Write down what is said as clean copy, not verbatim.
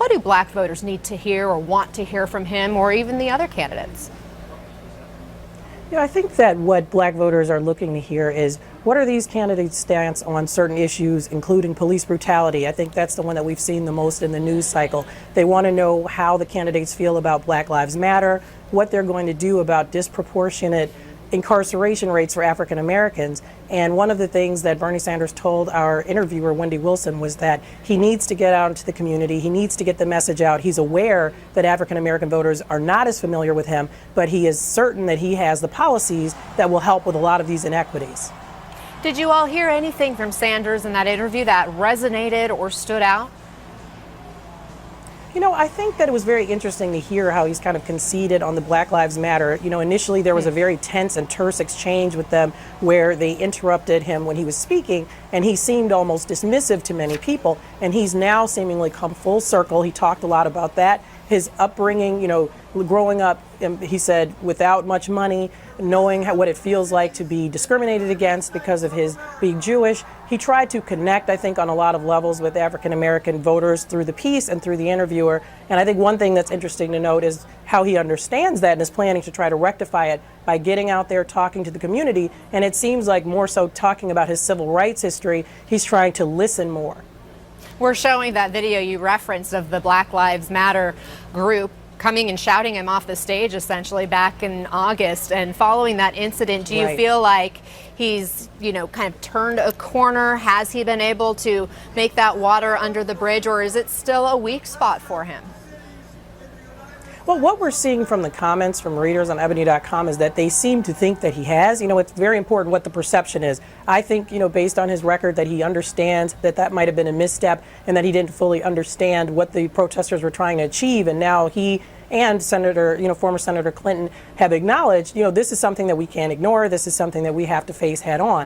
What do black voters need to hear or want to hear from him or even the other candidates? I think that what black voters are looking to hear is what are these candidates' stance on certain issues, including police brutality. I think that's the one that we've seen the most in the news cycle. They want to know how the candidates feel about Black Lives Matter, what they're going to do about disproportionate incarceration rates for African Americans. And one of the things that Bernie Sanders told our interviewer, Wendy Wilson, was that he needs to get out into the community. He needs to get the message out. He's aware that African American voters are not as familiar with him, but he is certain that he has the policies that will help with a lot of these inequities. Did you all hear anything from Sanders in that interview that resonated or stood out? I think that it was very interesting to hear how he's kind of conceded on the Black Lives Matter. Initially there was a very tense and terse exchange with them where they interrupted him when he was speaking, and he seemed almost dismissive to many people. And he's now seemingly come full circle. He talked a lot about that. His upbringing, growing up, he said, without much money, knowing what it feels like to be discriminated against because of his being Jewish. He tried to connect, I think, on a lot of levels with African American voters through the piece and through the interviewer. And I think one thing that's interesting to note is how he understands that and is planning to try to rectify it by getting out there, talking to the community. And it seems like more so talking about his civil rights history, he's trying to listen more. We're showing that video you referenced of the Black Lives Matter group coming and shouting him off the stage essentially back in August. And following that incident, do you feel like he's, kind of turned a corner? Has he been able to make that water under the bridge, or is it still a weak spot for him? Well, what we're seeing from the comments from readers on ebony.com is that they seem to think that he has. It's very important what the perception is. I think, based on his record, that he understands that that might have been a misstep and that he didn't fully understand what the protesters were trying to achieve. And now he and former Senator Clinton have acknowledged, this is something that we can't ignore. This is something that we have to face head on.